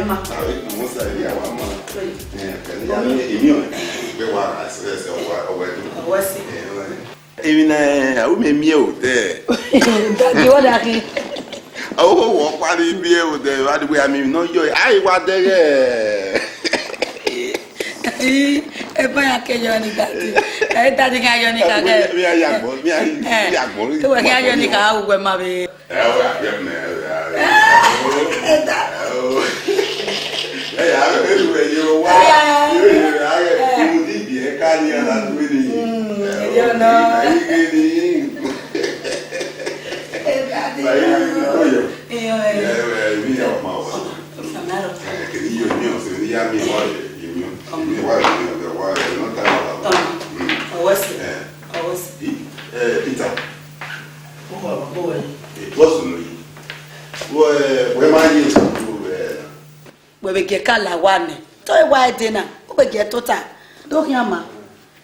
ma. Mo sa ri awa ma. Kan ya emi o. Be wa asese owa do. Owa si. Emi na o me mi o te. Daddy what that? Oh, wo pari bi e o te. Wa de we ami no yo. Ai wa dere. E pa ya ke yo ni daddy. E daddy ka yo ni ka ke. Mi ayagbo, mi ayagbo. E wa ka yo ni ka wo ma be. O ya be me. Hey, I don't know you why. You did be a carrier and winning. You know. We get kala one. Toy white dinner. We get total. Don't hear ma.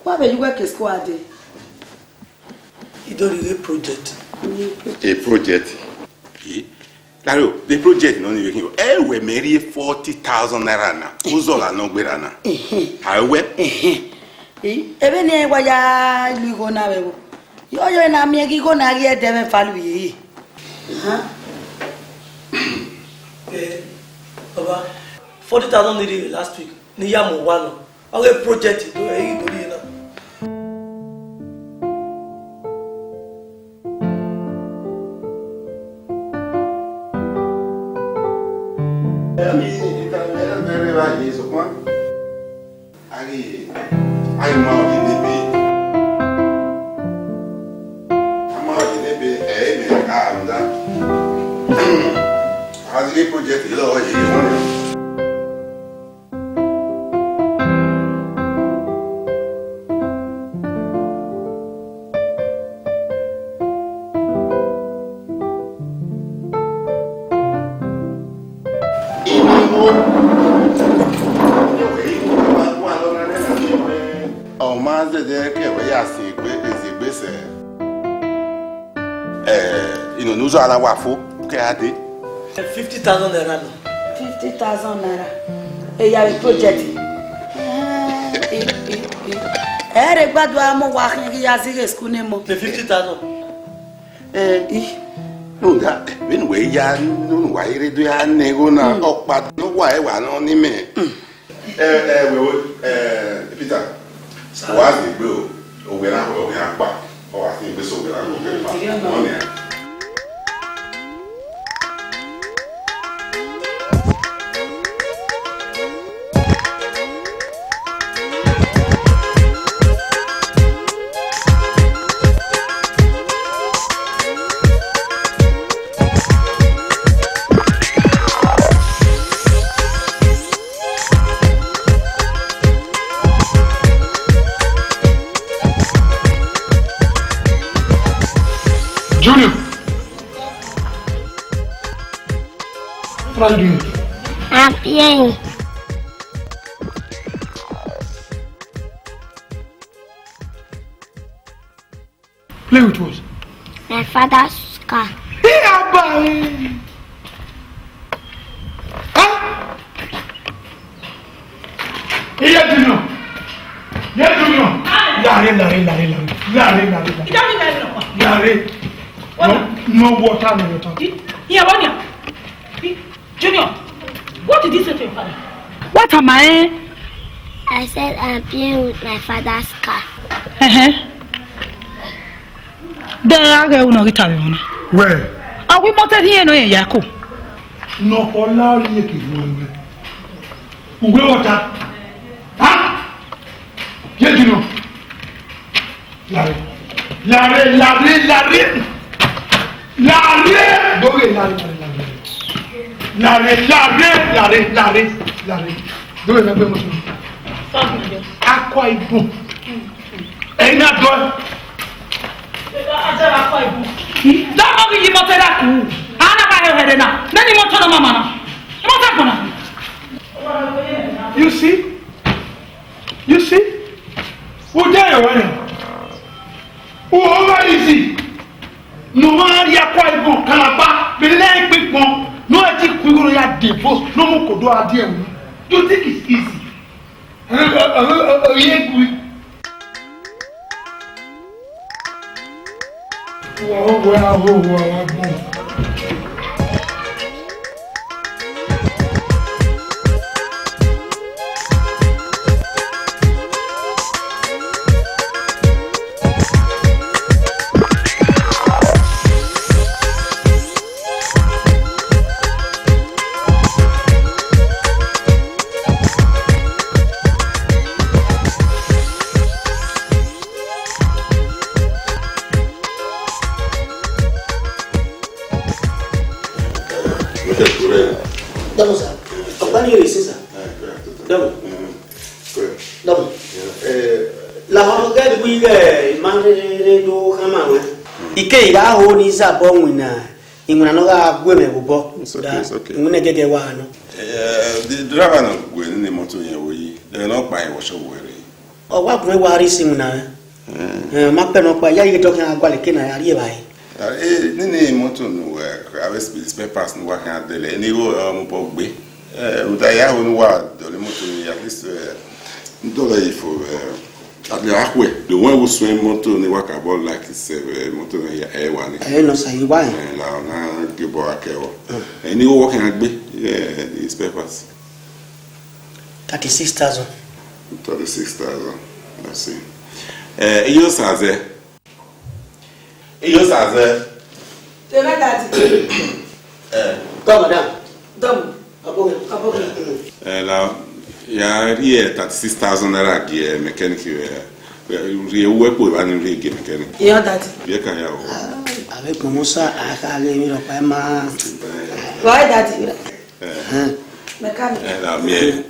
What will you work a squad? You don't need a project. A project. Claro, the project no ni working. We marry 40,000 naira na. Uzola no gbera na. How we? Even e wa ya ligo na we. Yo na mi gi go na ri dem falu yi. Baba, 40,000 needed last week. Niyamu one. Our project is doing it. Project is nous allons voir fou. 50,000 naira. 50,000 naira. Et il y a le project. Regarde, moi, il y a zéro school. 50,000. No, that when we ya no why do ya nego na okpa no why wa no ni me. Peter. Wa ti gbe o we na o ya pa. O wa ti gbe so we la go pe pa. What are you doing? I'm playing. Play with what? My father's car. No water, no water. Here, Junior, what did you say to your father? What am I? I said I'm playing with my father's car. Where? Are we mounted here no Yako? No, for now, you can go. Water. Huh? Get you know. Larry. Do it again. Aqua Ibom. Ain't that good? Don't know you mounted that. Anna by her head now. Then you want to know Mama. What's happening? You see? Who dare you? Who over easy? No one Aqua Ibom, Calabar, the leg big one. No, I think we're going to divorce no more kodo adie mu. You think it's easy? Ike ya ho ni sa bo nwina inwina no ga gwe me bo nwina gege wa no the driver no gwe ni moto yen wo yi de no pa e wo so were o wa gwe wa ri si nwina ma pe no pa ya ye to kan agwale ke na ya ri e bai ni moto no I was spare parts no wa kan de le ni wo mo po gbe o da ya ho no wa do le moto ni at least $1 for the one who swim motor ni waka ball like this motor ya one no say why la na give a kewo any working agbe his papers 36,000 let's see iyo saze te na dati come madam dom aboge la ya rie 36,000 naira die mechanic rie wepo ba ni rie mechanic iyo dati bien kan ya o avec comment ça a mi lo pa ma why dati mechanic la mie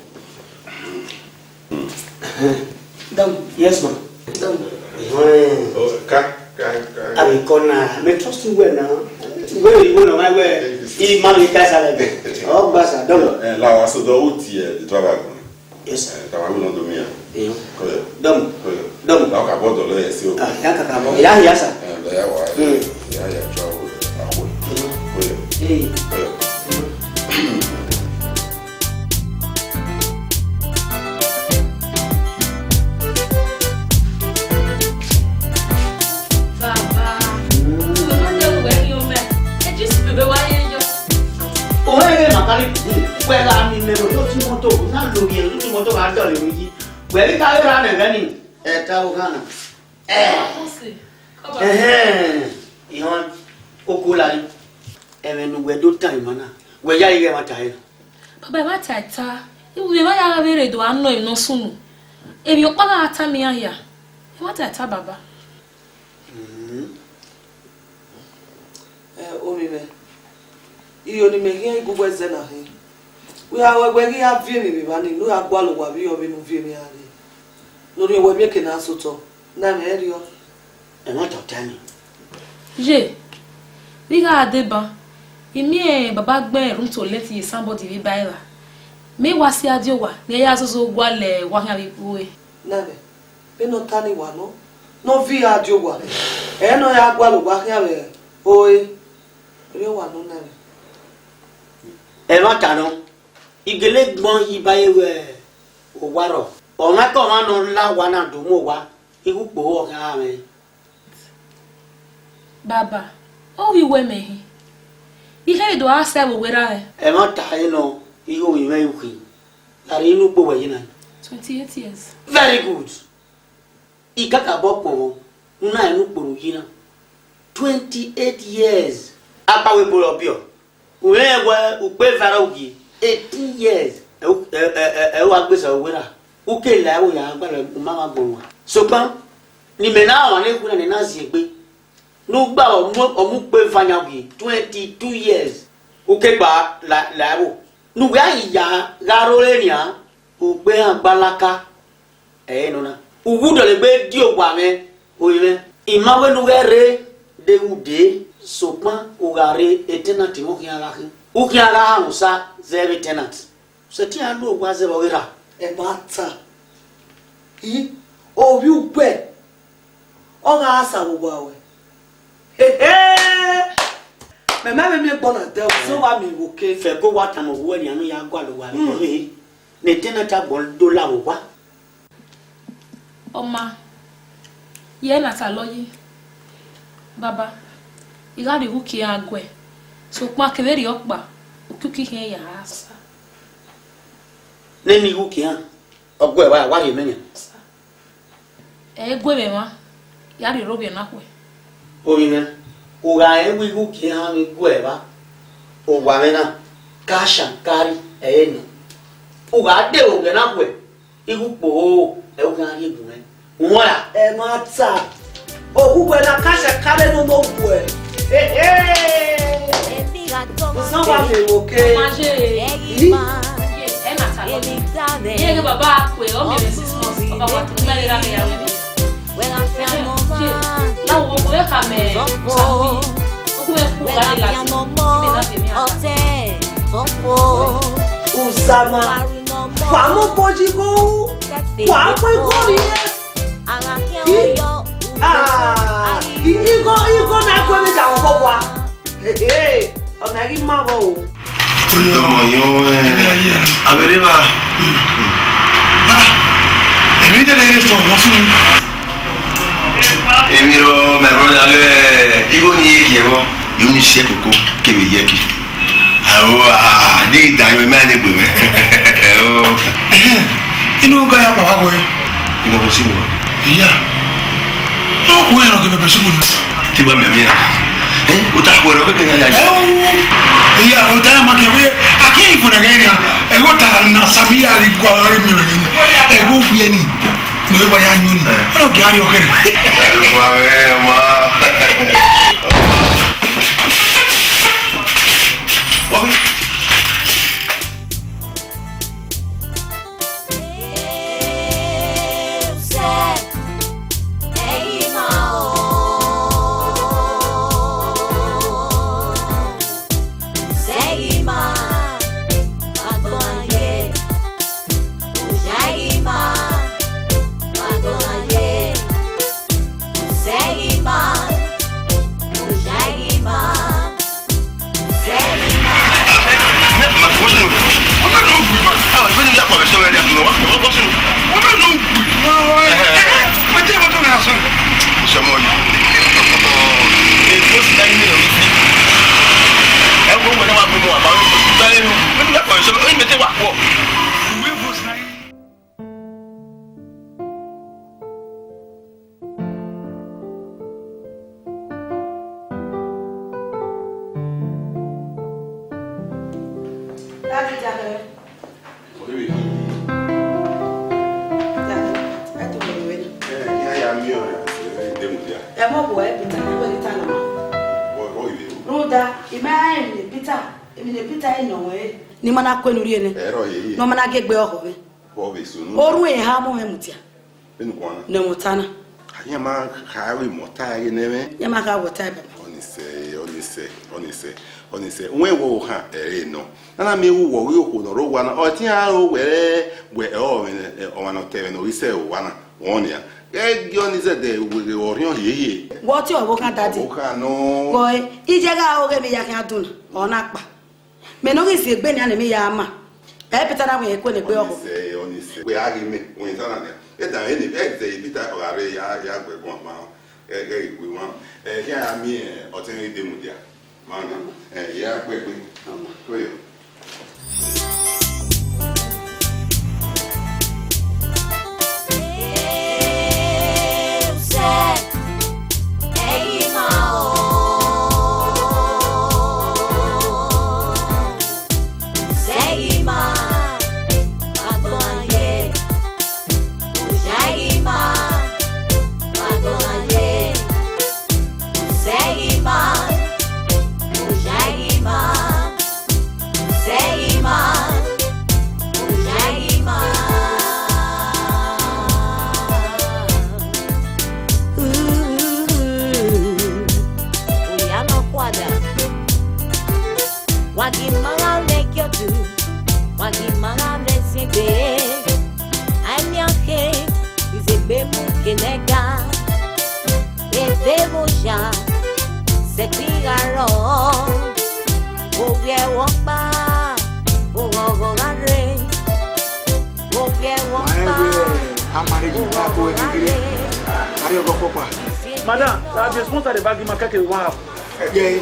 dom yes ma dom ka abi kona me trust you well now we no my way I man ka sala be o gba sa dom la wa so do uti the driver yes ta wa no do mia dom la ka bodo lo yesi o ya ka bo ya sa la ya wa ya travel awo Wela mi mero to ti moto na lo bi ti moto ba do le mi we bi ka ra na gani ta o kana ihon okula ni nu we do time mana we ya ire mata e baba ma tata iwe ma ya bere do anno e no sunu e bi okpa ata mi ahia e ma tata baba o mi me iyo ni me gen gugu eze na he we are we gi avie mi ba ni no agwa lo wa bi o bi nu vie mi ari lórí ewe mi ke na soto na me rio e ma tata ni je bi ga adeba imi baba gbe room to let you somebody be baila me wasi adiowa ni ya soso gwale wa ha bi kuwe na me be no tani wa no vi adiowa no ya agwa lo wa ha be oe rio wa no na me e ma tano igele gbon ibaye we o waro o ma ko ma no la wa na do mo wa iku po o ka me baba o wi we me ihe do asa wo wera e ma ta no iho wi me yuki ari inu po we na 28 years very good ikaka bopo una enu poro yina 28 years apa we poro bio wewe upe varaugi 18 years wa gbesa wera uke la wo ya agbara mama gbonwa so pan ni me na wa le kuna ni na si egbe no gba omu pe fanyaugi 22 years uke gba la wo nu we ya garo le nia upe agbalaka no na ugudo le gbe di ogba me oyin imawe nu gere de ude sopan ogare tenant mo kiara ki o kiara musa zero tenant so ti an lo gwa zero wira e bata o bi ugbe o ga asa gbogbo awe Mais même mieux bon en terre, so va me woke. Fait go wa ta mo wo ni anu ya gwa lo wa ni. Ne tena ta bol dollar o wa. Oma. Ye na ta loyi. Baba. Iga de huki agwe. So kwa keveri okpa. Okuki he ya asa. Ne ni huki ha. Ogwe wa ye menya. Egwe be ma. Ya de robe na kwe. O yin. O ga e wi huki ha mi gwe ba. O wa mena. Kasha kari no. O ga de o ga na kwe. Igu po e o ga ri egun e. Wora E mata. O ugwe na kasha kare no no gwe. So va me woke. Manger. E na ta loyi. Ye ge baba kwe o me 6 months. Baba wa tu na le ra me ya we. Là où on peut camer, on peut pouvoir la Usama, vamos pode go, vamos correr. Igo na coisa da boa. On arrive marro. A ver, Eva. E miro me rola igo ni kiebo yuni se koko ke be yeki awa ni da yo me ne gbe me o inu ga ya baba boy inu ko si mo iya o ko eno ke be si mo ti ba me mi o ta ko ro ke ya ya iya o ta ma ke we aki ko na genya e go ta na sabia ri ko ri mi e go fi ni no iba ya nyuni no gari o kere ni mana kwenu riene no mana gegbe ohobe oru e ha mo hemutia enu kwana ne mutana anya ma kawe mota ye neme ya ma ka wota baba onise nwe wo ha no na mewu wo yo ko no ro wana o ti ha o were we o wana tebe no ise o wana wonia e onise de we orion yeye wo ti o kan dadi o kan no boy ijega o ge mi ya kan adun ona pa me no isi egbe ni ana me ya ama e pitara we ko le gbe oho onise we agi me we sana ne e da eni e ze bita o are ya gbe gon ma e igwe wa ya mi o tin ri de mu dia mana ya gbe ko yo Se tiraron Madam, that is most of the bag market we have. Yeah,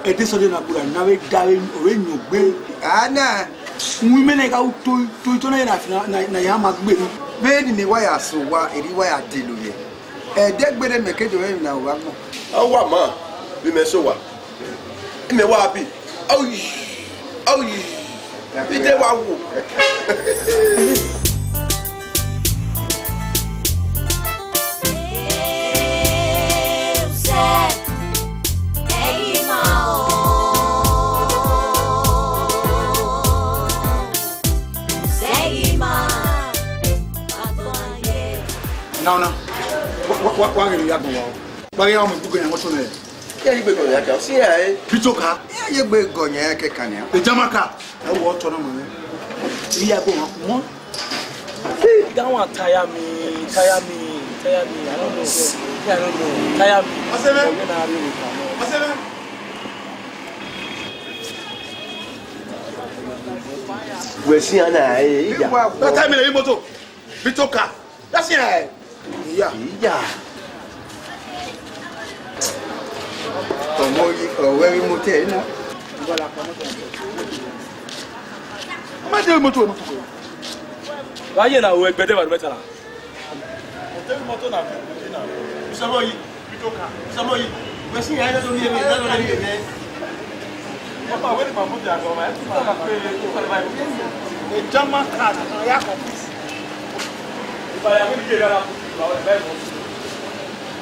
it is something that now we die when you be. Ana, women like out to na yama be. When ni wire so wa eri wire delu ye. Degbere make jo na wa mo. Awa ma, bi me so wa. Me wa bi. Ayi. Bi de wa wo. No. What are you having? Why are you going to go? Yeah, you go ya see eh. Bitoka. Ye gbe gonya ke kania. The Jamaica. I want to know. We are going more. That one tire me. I don't know. Tire me. We see ana eh. That time in the moto. Bitoka. That's it. Yeah. Where we motel na. Ma de moto. Why you na we gbede ba better na. Hotel moto na. Bisamoyi, Bitoka. Bisamoyi. We see ya do ni me. Papa, where ma moto ya go ma? Ma pe ko ba. The German car na ya ko. If I am here na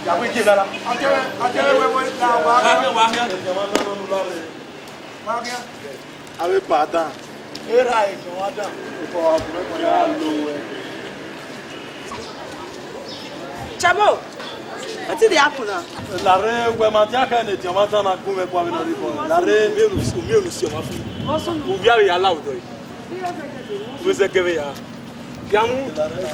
Ya we give that. Atele we na wa here. Ave pardon. Era e no ada. Ko abure ya lo we. Chamo. What did happen now? la re we ma tia ka ne ti ma ta na ku me kwa me no ri ko. La re mi olu si o ma fi. O bi ari ala o do yi. We se ke ya. Gamu la re.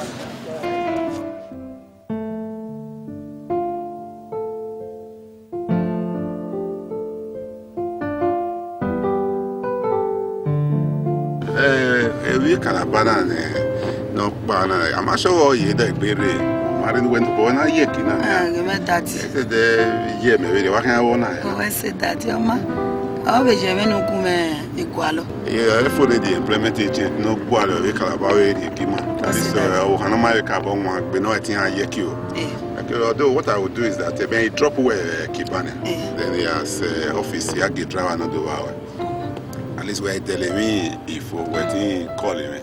We Calabana no bana. I'm not sure you that berry. Martin went to Bona Yekina. That Yeah, maybe what I want. I said that, your ma. Always have no come equal. Yeah, I follow the implement agent, no quarter, we Calabar, Kima. That is Hanama Cabon, but no, I think I yek although what I would do is that when you drop away Kibana, then he has office, I get driver another hour. At least we're telling me if we're waiting, calling me.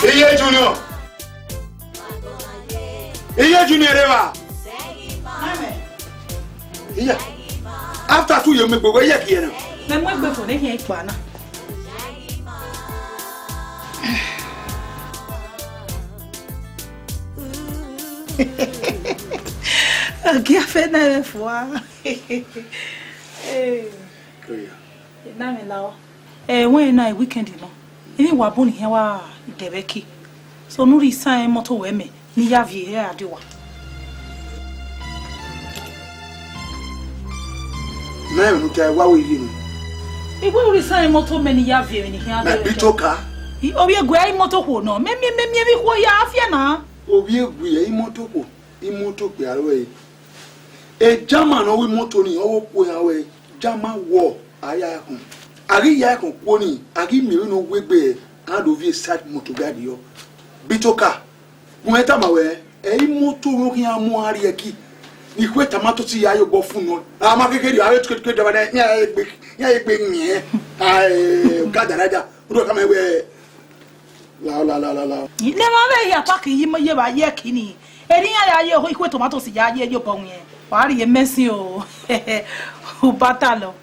Iye Junior. Iye Junior Eva. Yeah. After 2 years, me go where you here now. Me mo gbe fo ne here ipa na. Qui a fait neuf fois? Na me lawo. When na weekend no. Ini wa boni he wa Debeki. So no resign moto we me ni ya vie here adewa. Na me try wa we yi no. E go resign moto me ni ya vie ni here adewa. Na Bitoka. Obi egwe ai moto ho no. Me bi ko ya afia na. Obi egwe ai moto ko. I moto pe awe. E German o we moto ni o ko ya we. German war aya kun. Ari ya kun ko ni, ari mi no we gbe and of you start moto guard yo. Bitoka. Mo eta ma we. E moto ro ki amu ari eki. Ni kwe tomato ti ya yo bo fun no. Ama kekere awe tuke da ba ya egbe ni ai gadaraja. Ro ka me we la. Le ma be ya pa ki yi mo ye ba ye kini. Eri ya ye ho ikwe tomato si ya ye yo bo yen. Wa ri ye mesin o. O bata lo.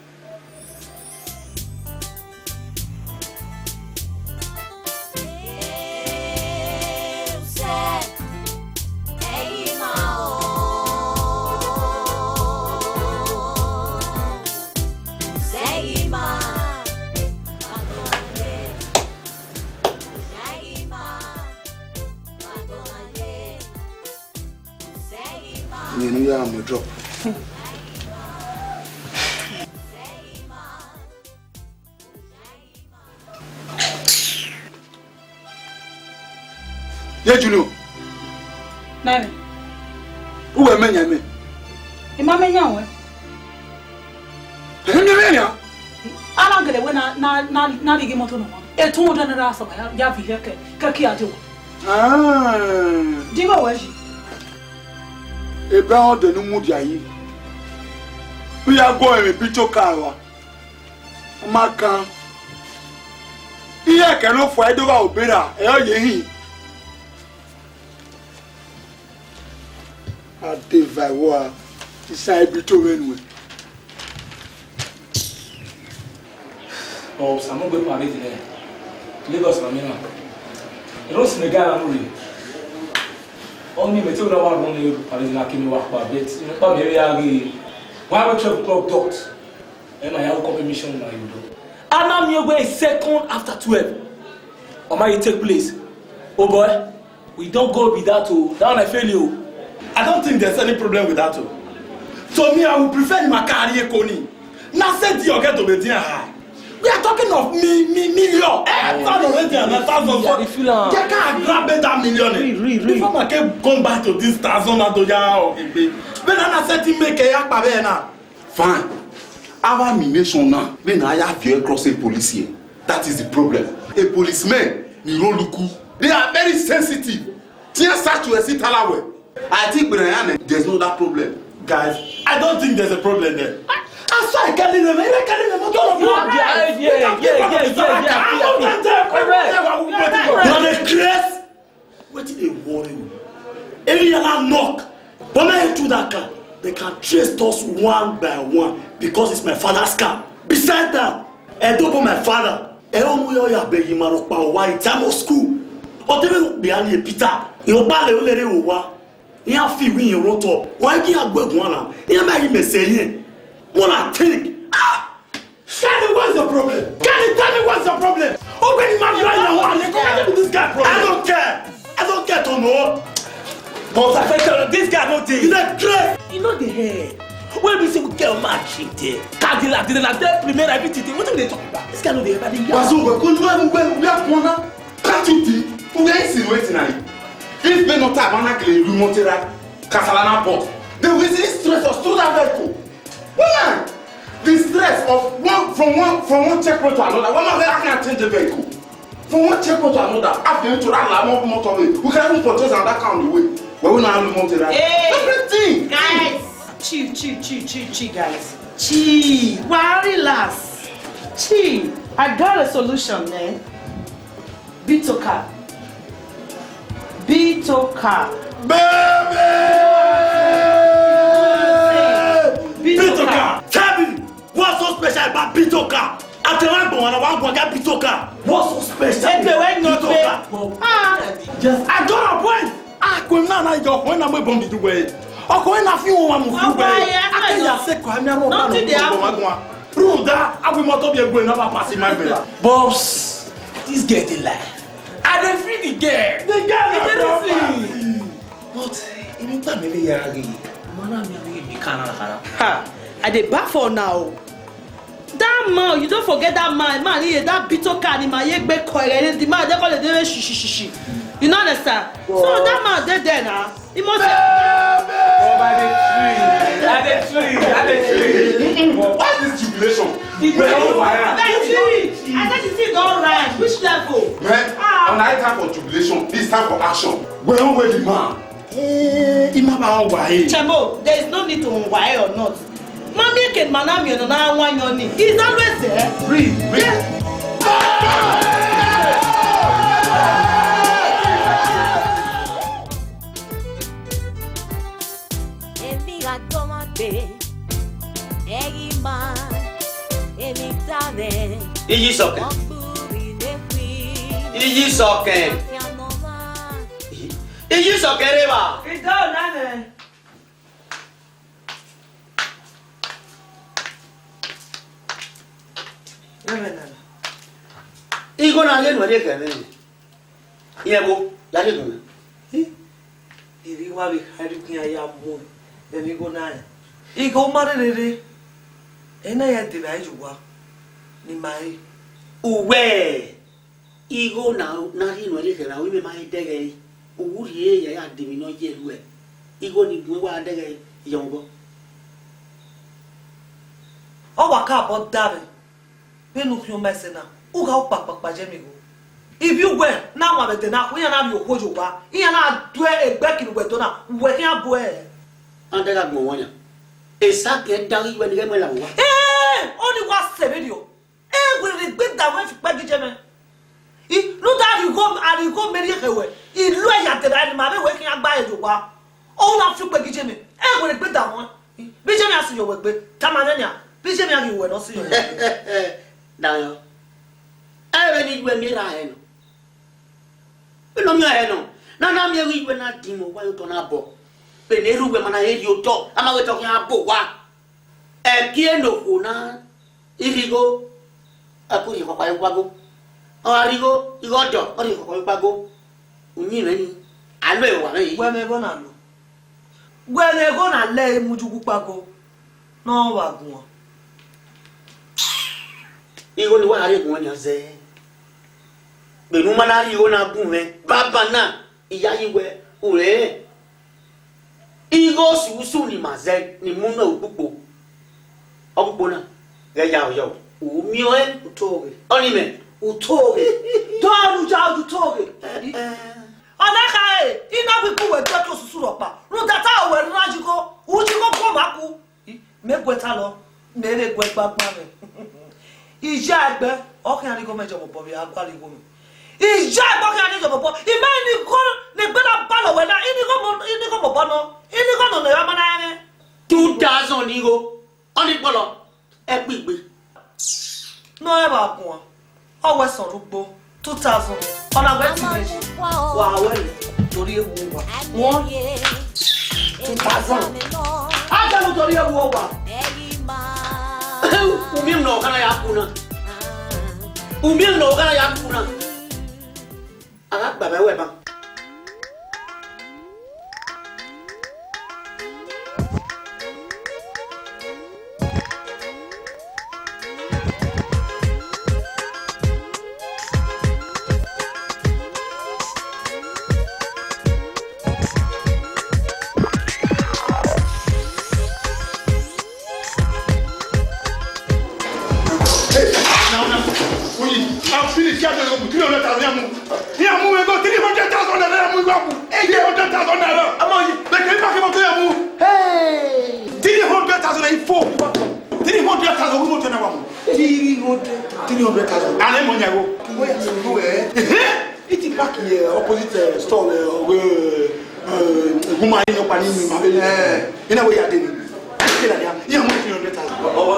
You are my drop. Yeah, Juno. Nani? Who are many? Imama nyawe. Henry, Ala gele we na ligi moto no. E tun o na rasa ba ya vi heke ka ki ajo. Diga weji. E ba o de nu mu dia yi. We are going a picture car. Maka. Iye ke no fo edo ba obera e o ye hin. Ade vai wa inside bito wenwe. Oh, I'm not going to Paris today. Lagos, Mamina. You know, Senegal, I'm really. Only me tell you about running Paris in Akimi Wakba, but you know, probably why would you club dot? And I have a commission now, you do. And I'm your way second after 12. Or might it take place? Oh boy, we don't go with that too. Down I fail you. I don't think there's any problem with that too. So me, I would prefer my career, Koni. Now send your get to be high. We are talking of million. Already and 1,000. You can't grab that million. Before I keep going back to this 1,000 and to ya. When I said to make a yakba now. Fine. Our nation now, when I have here crossing police here, that is the problem. A policeman, they are very sensitive. I think there's no that problem. Guys, I don't think there's a problem there. I saw getting them. Yeah. What did they worry you? Any other knock, when I enter that car, they can trace us one by one because it's my father's car. Beside that, I double my father. I don't know your baby Marokpa why time of school. Or even behind a Peter, your ballet already over. You have to win your road up. Why do you have work one? You might be saying. What I think? Shani, what's the problem? Can you tell me what's the problem? Open my mind and this guy problem. I don't care to know. But I tell you, this guy don't think. He's a great. You know the hair. When we say we get a match there, Cadillac, that premier everything. What are they talking about? This guy know the hair. Can't you think? We are insinuating now. If we not have an actually remontera Casalana port, they will easily stress us through that vehicle. Why? The stress of from one checkpoint to another. One man can't change the vehicle. From one checkpoint to another, after you to run more motorway, we can even purchase another car on the way. But we not have remontera. Everything. Guys, chill, guys. Chill. Why relax? Chill. I got a solution, man. Bitoka. Baby! Bitoka! Tell me, what's so special about Bitoka? After one go get Bitoka. What's so special? Bitoka. I got a point. When I go, when I'm going to do it. Or when I feel one move. I say, I'm not Ruda, I will not be going to pass in my bed. Boss, this getting life. I don't feel the girl. The girl is everything. But in the family, I dey back for now. That man, you don't forget that man. Man, he that Bitoka in my yegbe koire. The man they call it shishi. You know understand? So that man dead there now. He must. By the tree. What is jubilation? I said the thing don't right. Which level? Man, on that time for jubilation, this time for action. We're on with the man. Chemo, there is no need to why or not. Mommy can manami on now one yoni. He's always there. Read. Iyi soke reba. It don't nane. Igo na le no de kene. Yebo, la le no. Iri wa bi hari kun ya mo. Emi go na. Igo marere. Ena ya de ba juwa. Ni mai. Uwe. Igo na ri no le kera wi me mai dege. Uwuri ya de mi no je luwe. Igo ni bu wa dege yongo. O wa ka bo dabe. Benu kyo mesena. Uga o papa jemigo. If you were now I'm at the now, we are not your Kojoba. You are not doing a back in Wedona, where you are boy. And they got more. A second down when you get my love. Eh, only was a video. Eh, will regret that way for Baggy German. Look that you go and you go many away. You look at the right man waking up by the war. All of you Baggy German. Eh, will regret that one. Benjamin has your work with Tamanania. Benjamin, you will not see you. Now, I need when you're in. No me no na me wi we na dimo wa yo to na bo pe ne ru we mana e yo to ama we to ya bo wa e kie no ko na irigo aku ri ko kwa go o arigo igo do o ri ko kwa go unyi me ni alo e wa me we me go na lo we le go na le mujugu pago no wa gun igo ni wa ari gun nya ze benu mana ri ona gun baba na iya yiwe ore igo susu ni maze ni mu na opupo na ga ya yo o mi o en utoge oni me utoge do alu ja utoge ona kai ina bi ku we to susu ropa ru data we rajiko ujiko ko maku me gweta lo me re gwe papa me ija agbe okan ari go mejo mo bo bi agbali go mi ija agbe ani jo bo ime ni ko le gbe na balo we na ini ko mo bono ini ko no na ma na ene 2000 ni go oni polo e pigbe no e ba kun o we son rugbo 2000 ona gbe ti meji wa we tori ewu wa won 2000 aga lu tori ewu wa umim no kana ya kuna aga baba we ba opposite store woman in open in my in a way I didn't. Yeah, I'm 300,000. Oh,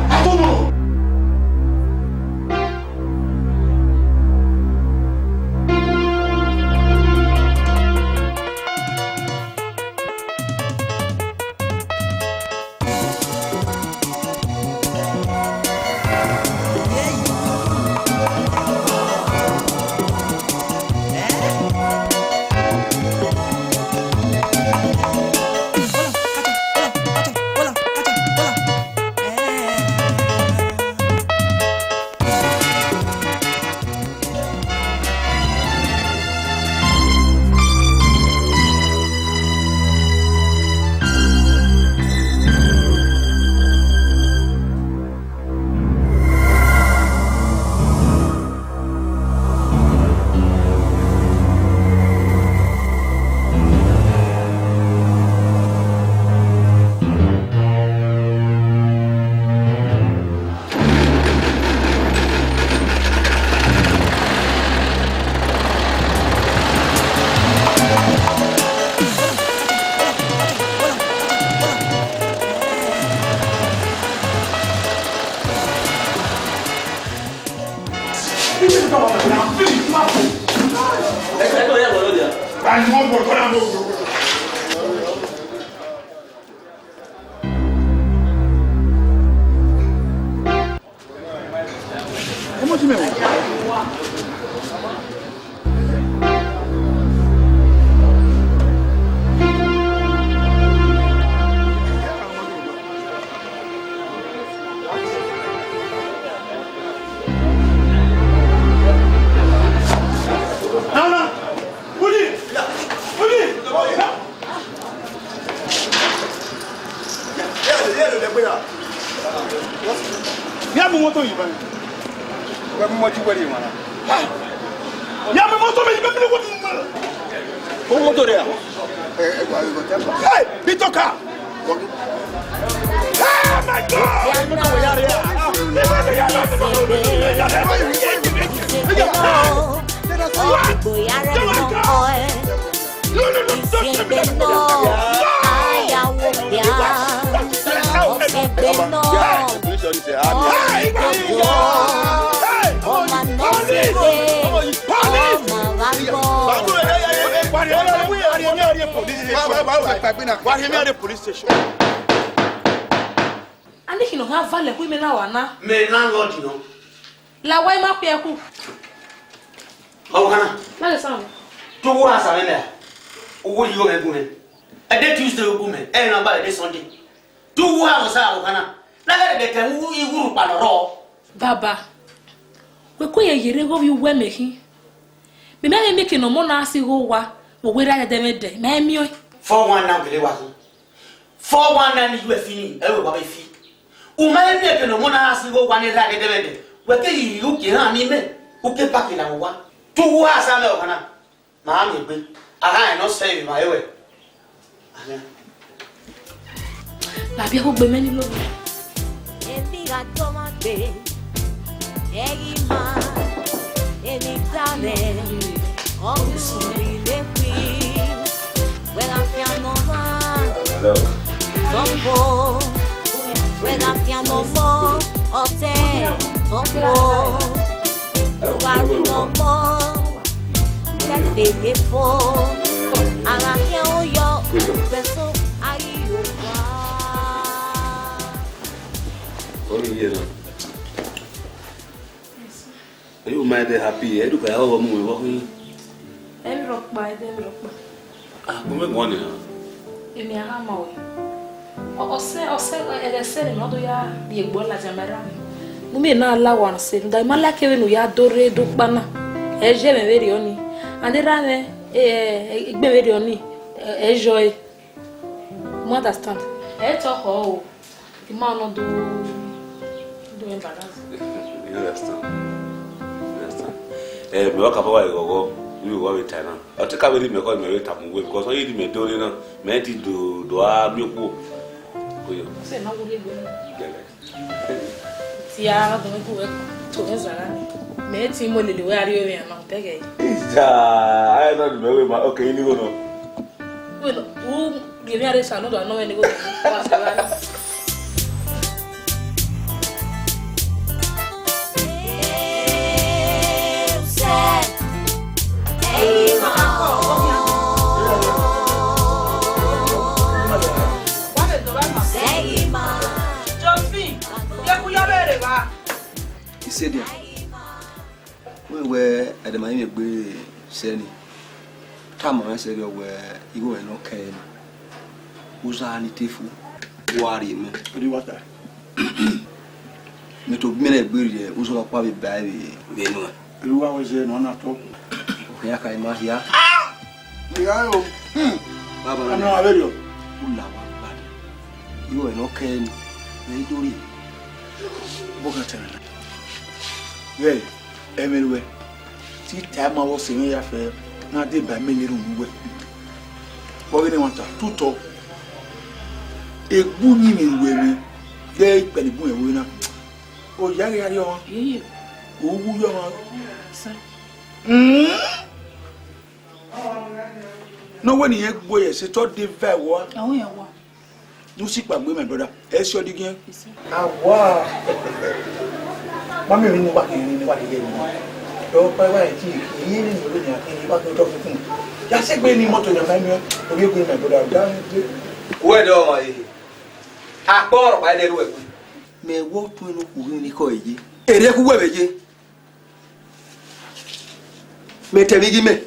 I don't know. le pe ya ya mo moto yi ba Wa mo ti wari wala. ya mo moto me yi be mi ko mo moto re ya Wa go ta. hey bitoka oh my god ya re ya Ani kino ha vale ku me na wana. Me landlord no. La wai ma pe ku. Oh kana. Na le sam. To wo asa me me. Owo yi o me bu me. E dey Tuesday o bu me. E na ba dey Sunday. To wo asa o kana. Na ga de kan wu iguru pa ro. Baba. We ko ye yere go bi we mehi. Me me me kino mo na asi go wa. Wo we ra de me de. Me mi o. 419 na bele wa. 419 ni you fini. E we ba be fi. O ma me kino mo na asi go wa ni ra de de. We ke yi u ke ha mi me. O ke pa ke la wa. To wo asa me o kana. Ma mi gbe. Aha no say my way. Amen. La bi ko gbe me ni lo. Emi ga to ma gbe. Egi ma. Emi tale. O so mi le pi. We la piano ma. Hello. Tombo. We la piano mo. Hotel. Tombo. Wari no mo. Tete fo. Ara ke o yo. Peso ayi o wa. Only here now. Are you mad happy? You look like how we walking. Em rock by them rock. Ah, we make money now. Emi aha ma we. O se ele se ni modo ya bi egbo la jamara. Mu me na ala wan se nda mala ke we no ya dore do pana. E je me veri oni. Andira me egbe veri oni. E joy. Mo understand. E to ho. Di ma no do embarrass. You understand? Me waka pa wa go. We go with China. I take away me call me wait am we because you me do na me ti do a mi ku. Ko yo. Se na wo le go. Ti a do me ku e to e zara ni. Me ti mo le we ari o yan na tege. Ja, I don't know me okay ni go no. We no, u ge mi are sa no do no me ni go. Wa sa Isedia. We were at the Miami Bay, Seni. Tama said, where you were no cane. Uzani Tifu, worry me. What do you want that? Me to minute bury Uzo Pabi Baby. You was here, no, not talk. Yaka Mahia. Baba, I know I will. You were no cane. They do it. Bogatan. Well, everywhere. See, time I was saying, I felt not did by many room. What do you want to talk? A good name will be very penny boy winner. Oh, Yagi, who you are, sir? No one here, boy, is a tot de fair one. Oh, yeah, one. You see, my women, brother. As you're digging. Ah, wow. Mammy, you know what you gave me. Don't buy my tea. You didn't really know what to talk to him. Just say, when you want to your family, or you going, my brother. Where do I? I bought by the way. May walk to look who you call ye. A real ye. May tell me.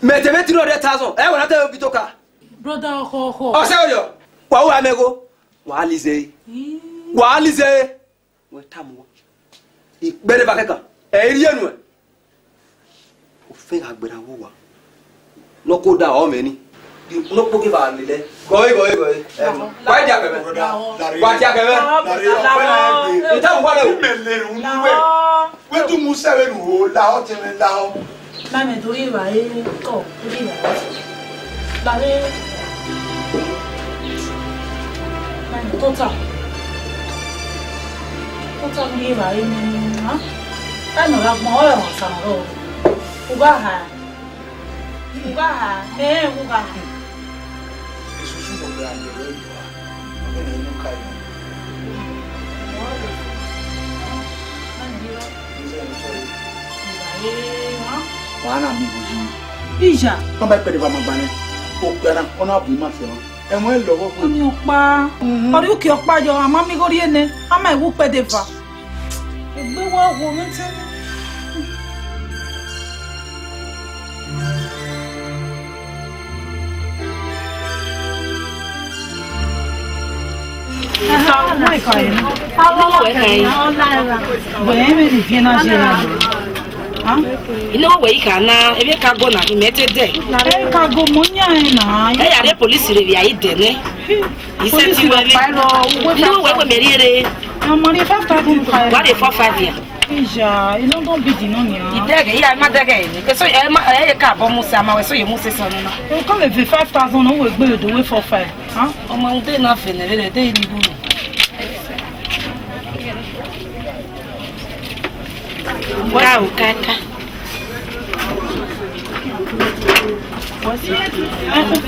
May tell me to know that thousand. I will tell you, Bitoka. Brother, ho. Oh, say you. What I may go? While is a while is a what time? Better back a year. Think I'd better over. No go down how many. no poke ba le go. Why dia kebe? Why dia kebe? Ita mo wale meleru nwe. We tu musa we nu la o tele la o. Na me do iba to ri ya. La re. Na me tota ni iba ni ha. Ano la mo o sa ro. Uga ha. Uga. Isusu mo bra ni le yo. Ame ni nu kai. Wana mi boju. Ija. Kon ba pede ba magbane. O pera ona bu ma se won. E mo e lowo ko. Mi opa. Ori uki opa jo ama mi gori ene. Ama iwu pede va. Egbe wa wo mi tin. Ino we kana ebe ka go na imetede. Na re ka go munya na. E ya re police re via idene. Ise ti we. Ino we meriere. Amori 5,500. What if 5 years? Ija, ino don be di no ni. Idege ya ma dege ni. So e ka bo musa ma we so ye musa so no. O come be 5,000 no we gbe do we for 5. Ah? Omo nde na fe ne re de ri bu. Wow, kaka.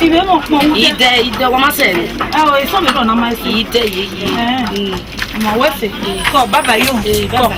Ibe mo mo. Ide wa ma se ni. Ah, o so me do na ma se. Ide yi. Ma we se. Ko baba yo. Baba.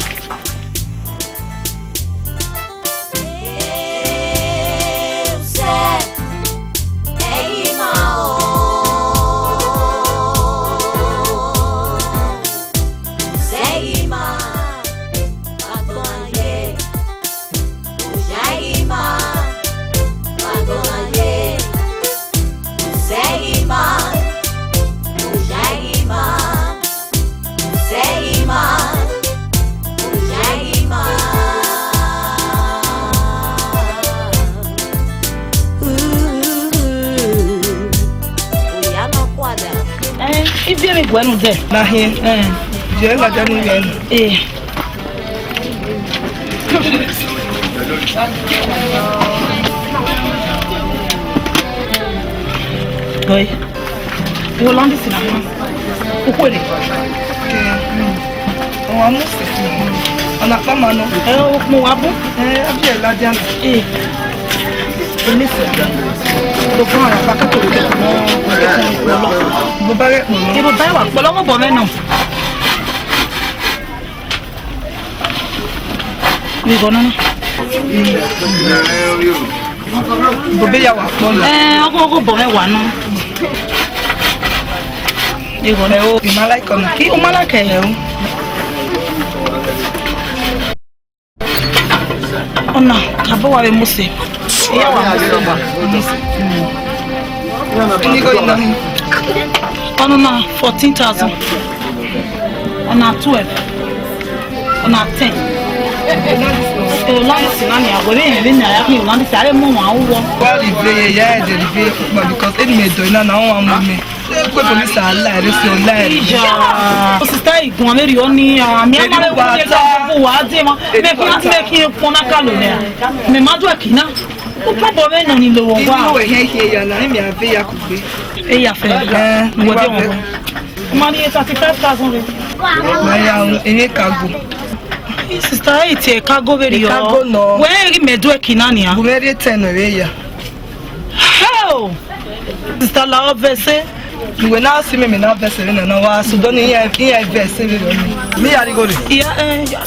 Ibi bueno de na he je la jani yen Goi eu lande sina o kwele o anu se ona pa mano o mo wabu abi e la jani Elisa do fún ara pa ka to ke mo bo bare mo bo bare wa polo mo bo me no mi go no bo be ya wa polo ogo bo me wa no mi go no mi malaika na ki o malaika e o ona kabo wa be mose ya wa mose ni go ina on a 14,000 on a 12 on a 10 London sinani agore ebe na ya ki London sare mo wa wo wa live ya de live because e me do ina na wa mo me ko police ala re so la o sister igun ameri o ni ami amare wo je ka wa de mo me ki pon na kalo le me ma do akina o pabo me no ni lo wo wa we he ya na mi ave ya ku gbe e ya fe wo de wo money 35,000 re na ya e cargo sister ite cargo very yo where ri medo ekinani ya very 10 re ya how sister la obvese we now see me na obvese na wa so don ya obvese re me ya ri go re ya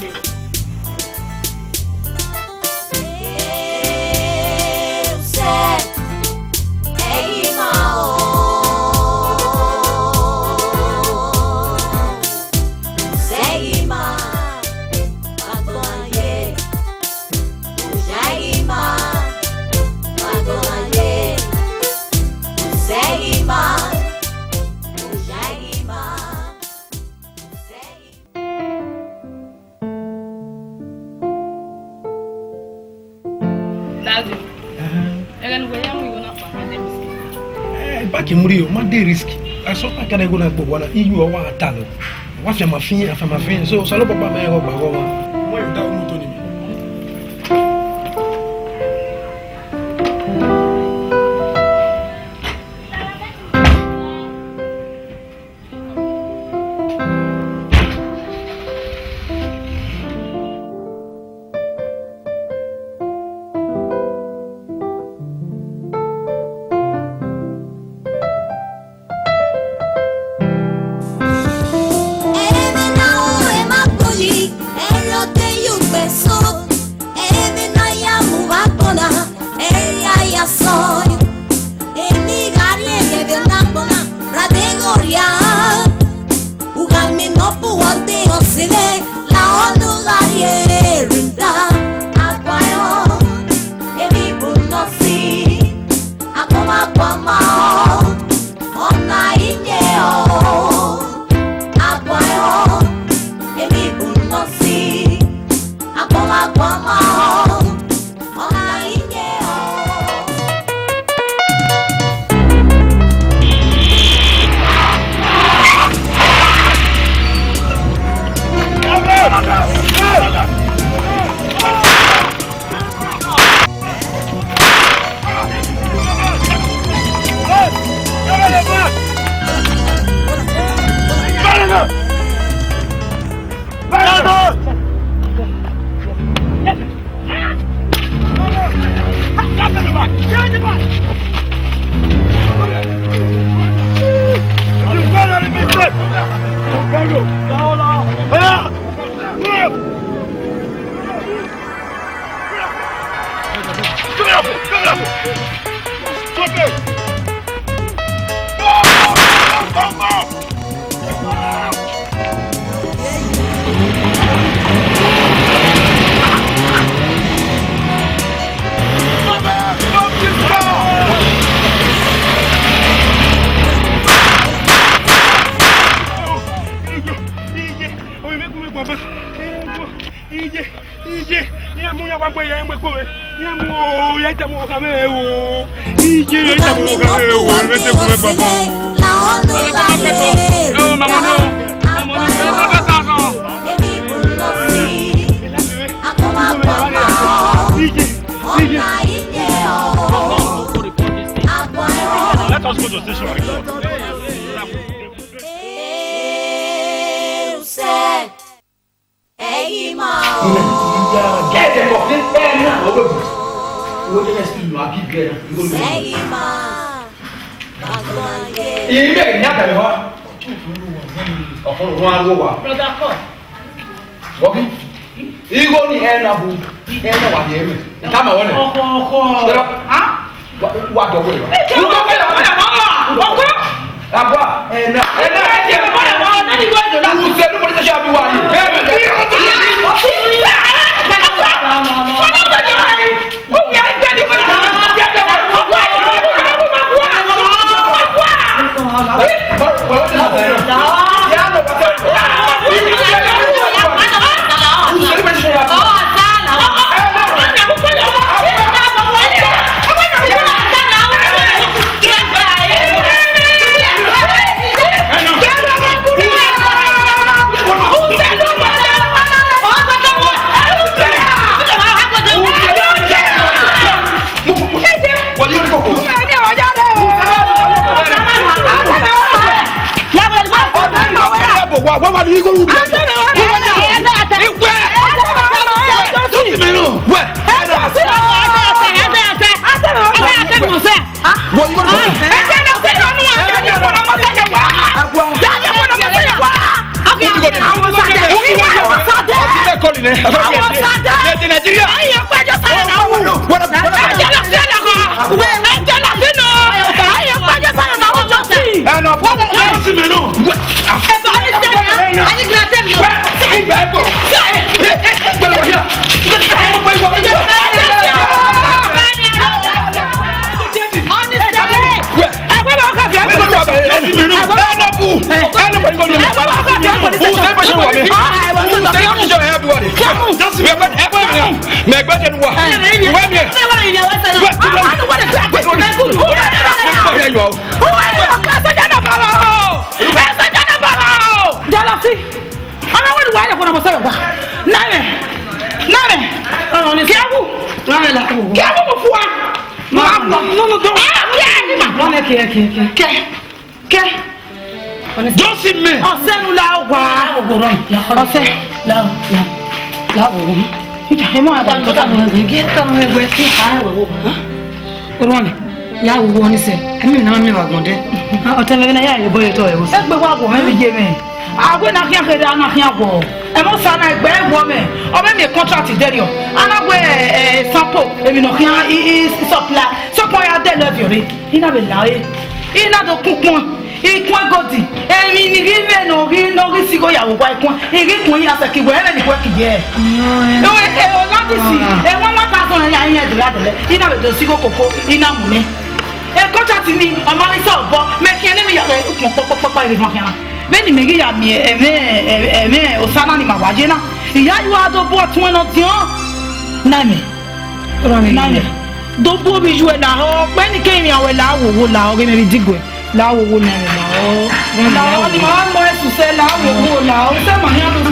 akimuri o ma de risk aso pa kana go na gbo wala iyu o wa ta lo wa fi ma fin so lo papa me go gba go wa mo e da o to ni mi Who Josi me. Ọ̀sẹ̀ nu la wà. Ọ̀sẹ̀ la wò. Ìjà ẹ̀ mọ́ àgbà tó tàbí ẹgbẹ́ kí ẹ̀ tọ́ ẹgbẹ́ tí a wò wò. Olúwọ̀nì yà wò wọ́n ní sẹ́ ẹ̀mí náà mi wà gbọ̀ndẹ́. Ọ̀tẹ̀ mẹ́rin náà yà yẹ bóyá tọ́ ẹ̀ wò. Ẹ gbé wá bọ̀ mẹ́rin jẹ́ mẹ́. Àgbo náà kí n kéde àná kí n bọ̀. Ẹ mọ sanna ẹgbẹ́ ẹ̀gbọ́ mẹ́. Ọbẹ̀ mi contract dẹ́rì ọ̀. Anágbé sampo èmi náà kí n supply. Sọ́kùn ọ̀yà dẹ́ lẹ́bi rẹ̀. Iná bẹ̀ láyé. Iná tó kún pọ́n. Ikun egodi. Èmi ni rí mẹ́ nà rí sígò yàwó wá ikun. Ìrí kun yín asẹ̀ kìwé ẹ̀rẹ́ nìkwẹ́ kìjẹ́. Ewe ẹ̀wọ̀ láti sì. Ẹ̀wọ̀n wá ta sọ̀rọ̀ yà yín ẹ̀dùn ládùlẹ̀. Iná bẹ̀ tó sígò kòkó. Iná mú mi. Kọ́ńtà ti ní ọmọ ní sọ̀rọ̀ bọ́. Mẹ́kí ẹni mi yàrá ikùn pọ́pọ́pọ́pọ́ ìrìn fún akẹ́yàn. Bẹ́ẹ̀ni mẹ́kí yà mí ẹ̀mẹ́ ọ̀sánà ni màá wájẹ́ náà. Ìyá yóò wá dọ́bọ̀ tí wọ́n náà tiọ́. Náìmẹ̀. Náìmẹ̀. Dọ́bọ̀ mi ju ẹ̀ náà ọ̀ pẹ́ẹ́nì kéèmì àwẹ̀ làwòwò làwọ̀ gẹ́gẹ́ bí dìgbò ẹ̀. Láwòwò náà làwọ̀ ni màá mọ ẹ̀sùn sẹ́ láwòwò làwọ̀ sẹ́mọ̀ ní àdúgbò.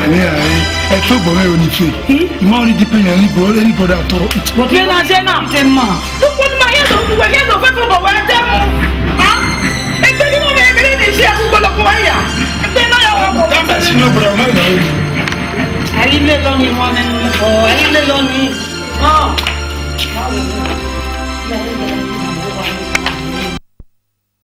Ẹ tó gbọ́mẹ́ òní fè. Ìmọ̀ òní dípẹ́ yẹn ní bọ́dà tó. Bọ̀dé náà ṣe náà ṣe mọ̀. Dúpọ̀ ní màá yẹ tó gbogbo ẹ̀yẹ́ tó fẹ́ tó bọ̀ wẹ́ dẹ́ mu. Ẹgbẹ́ nínú mi ẹgbẹ́ ní iṣẹ́ ẹ̀kú gbọ́dọ̀kọ̀ wáyà. Ẹgbẹ́ náà yà wọ́n bọ̀. Dáfẹ́ sínú ọ̀bùrọ̀ ọmọ ìlà rẹ̀. Ẹ̀yin lé lọ́ni wọn nínú ọ̀ ẹ̀yin lé lọ́ni.